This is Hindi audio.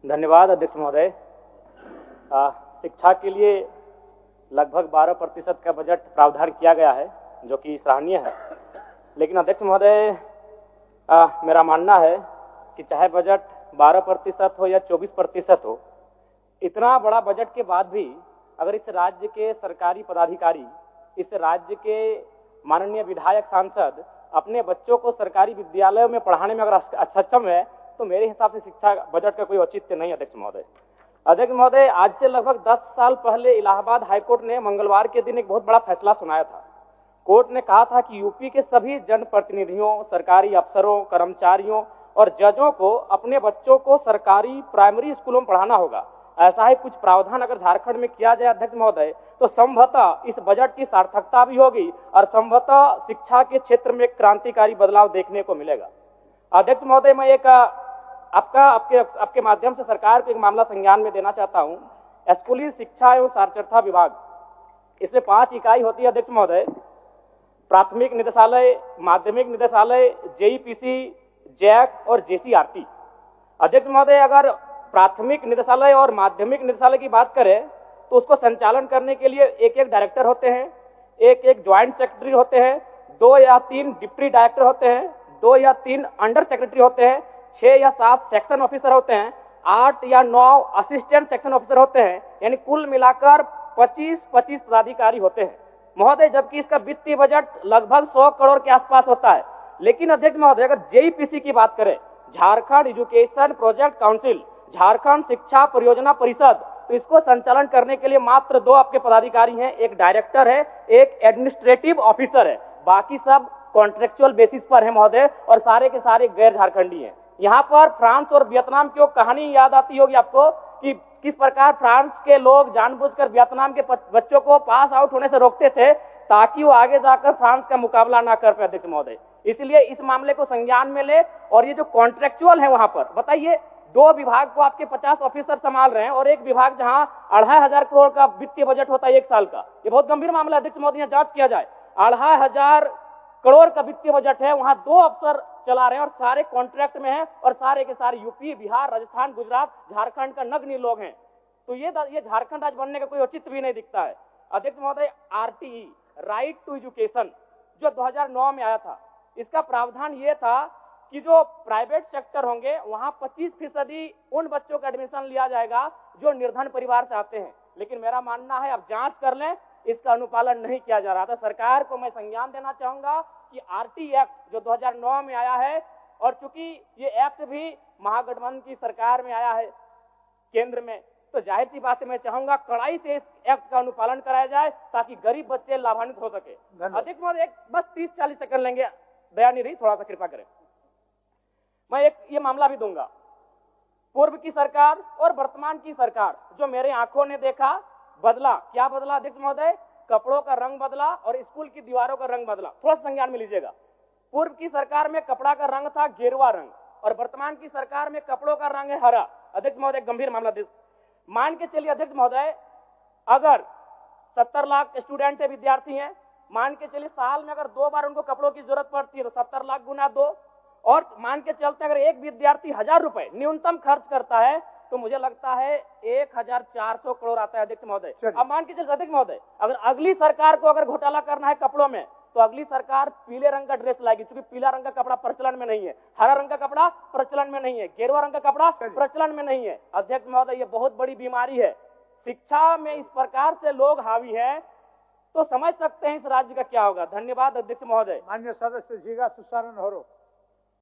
धन्यवाद अध्यक्ष महोदय। शिक्षा के लिए लगभग 12% का बजट प्रावधान किया गया है, जो कि सराहनीय है। लेकिन अध्यक्ष महोदय, मेरा मानना है कि चाहे बजट 12% हो या 24% हो, इतना बड़ा बजट के बाद भी अगर इस राज्य के सरकारी पदाधिकारी, इस राज्य के माननीय विधायक, सांसद अपने बच्चों को सरकारी विद्यालयों में पढ़ाने में अगर सक्षम है, तो मेरे हिसाब से शिक्षा बजट का कोई औचित्य नहीं। अध्यक्ष महोदय, आज से लगभग 10 साल पहले इलाहाबाद हाईकोर्ट ने मंगलवार के दिन एक बहुत बड़ा फैसला सुनाया था। कोर्ट ने कहा था कि यूपी के सभी जनप्रतिनिधियों, सरकारी अफसरों, कर्मचारियों और जजों को अपने बच्चों को सरकारी प्राइमरी स्कूलों में पढ़ाना होगा। ऐसा ही कुछ प्रावधान अगर झारखंड में किया जाए अध्यक्ष महोदय, तो संभवतः इस बजट की सार्थकता भी होगी और संभवतः शिक्षा के क्षेत्र में एक क्रांतिकारी बदलाव देखने को मिलेगा। अध्यक्ष महोदय, मैं एक आपके माध्यम से सरकार को एक मामला संज्ञान में देना चाहता हूं। स्कूली शिक्षा एवं साक्षरता विभाग, इसमें 5 इकाई होती है अध्यक्ष महोदय। प्राथमिक निदेशालय, माध्यमिक निदेशालय, जेईपीसी, जैक और जेसीआरटी। अध्यक्ष महोदय, अगर प्राथमिक निदेशालय और माध्यमिक निदेशालय की बात करें तो उसको संचालन करने के लिए एक डायरेक्टर होते हैं, एक ज्वाइंट सेक्रेटरी होते हैं, 2 या 3 डिप्टी डायरेक्टर होते हैं, 2 या 3 अंडर सेक्रेटरी होते हैं, 6 या 7 सेक्शन ऑफिसर होते हैं, 8 या 9 असिस्टेंट सेक्शन ऑफिसर होते हैं। यानी कुल मिलाकर 25 पदाधिकारी होते हैं महोदय, जबकि इसका वित्तीय बजट लगभग 100 करोड़ के आसपास होता है। लेकिन अध्यक्ष महोदय, अगर जेईपीसी की बात करें, Jharkhand education project council, Jharkhand शिक्षा परियोजना परिषद, तो इसको संचालन करने के लिए मात्र 2 आपके पदाधिकारी हैं, एक डायरेक्टर है, एक एडमिनिस्ट्रेटिव ऑफिसर है। बाकी सब कॉन्ट्रेक्चुअल बेसिस पर है महोदय, और सारे के सारे गैर झारखंडी हैं। यहाँ पर फ्रांस और वियतनाम की कहानी याद आती होगी आपको कि किस प्रकार फ्रांस के लोग जानबूझकर वियतनाम के बच्चों को पास आउट होने से रोकते थे ताकि वो आगे जाकर फ्रांस का मुकाबला ना कर पाए अध्यक्ष महोदय। इसलिए इस मामले को संज्ञान में ले, और ये जो कॉन्ट्रेक्चुअल है वहां पर बताइए, 2 विभाग को आपके 50 ऑफिसर संभाल रहे हैं और एक विभाग जहां 2500 करोड़ का वित्तीय बजट होता है 1 साल का। ये बहुत गंभीर मामला अध्यक्ष महोदय, यहाँ जांच किया जाए। 2500 करोड़ का वित्तीय बजट है, वहां 2 अफसर चला रहे हैं और सारे कॉन्ट्रैक्ट में हैं, और सारे के सारे यूपी, बिहार, राजस्थान, गुजरात, झारखंड का नगण्य लोग हैं। तो ये झारखंड आज बनने का कोई औचित्य भी नहीं दिखता है अध्यक्ष महोदय। आरटीई, राइट टू एजुकेशन, जो 2009 में आया था, इसका प्रावधान ये था कि जो प्राइवेट सेक्टर होंगे वहां 25% उन बच्चों का एडमिशन लिया जाएगा जो निर्धन परिवार से आते हैं। लेकिन मेरा मानना है, अब जांच कर लें, इसका अनुपालन नहीं किया जा रहा था। सरकार को मैं संज्ञान देना चाहूंगा कि आरटी एक्ट जो 2009 में आया है, और चूंकि ये एक्ट भी महागठबंधन की सरकार में आया है केंद्र में, तो जाहिर सी बात है मैं चाहूंगा कड़ाई से इस एक्ट का अनुपालन कराया जाए ताकि गरीब बच्चे लाभान्वित हो सके। अध्यक्ष महोदय, बस 30-40 सेकंड लेंगे, दयानिधि थोड़ा सा कृपा करें। मैं एक ये मामला भी दूंगा, पूर्व की सरकार और वर्तमान की सरकार, जो मेरे आंखों ने देखा बदला। क्या बदला अध्यक्ष महोदय? कपड़ों का रंग बदला और स्कूल की दीवारों का रंग बदला। थोड़ा सा संज्ञान में लीजिएगा। पूर्व की सरकार में कपड़ा का रंग था गेरुआ रंग, और वर्तमान की सरकार में कपड़ों का रंग है हरा। अध्यक्ष महोदय, गंभीर मामला मान के चलिए अध्यक्ष महोदय, अगर 70 लाख स्टूडेंट है, विद्यार्थी हैं, मान के चलिए साल में अगर 2 बार उनको कपड़ों की जरूरत पड़ती है तो 70 लाख गुना 2, और मान के चलते अगर एक विद्यार्थी 1000 रुपए न्यूनतम खर्च करता है तो मुझे लगता है 1400 करोड़ आता है अध्यक्ष महोदय। अब मान के चलिए अध्यक्ष महोदय, अगर अगली सरकार को अगर घोटाला करना है कपड़ों में, तो अगली सरकार पीले रंग का ड्रेस लाएगी, क्योंकि पीला रंग का कपड़ा प्रचलन में नहीं है, हरा रंग का कपड़ा प्रचलन में नहीं है, गेरुआ रंग का कपड़ा प्रचलन में नहीं है। अध्यक्ष महोदय, ये बहुत बड़ी बीमारी है। शिक्षा में इस प्रकार से लोग हावी है तो समझ सकते हैं इस राज्य का क्या होगा। धन्यवाद अध्यक्ष महोदय। माननीय सदस्य जी का सुसारण हो।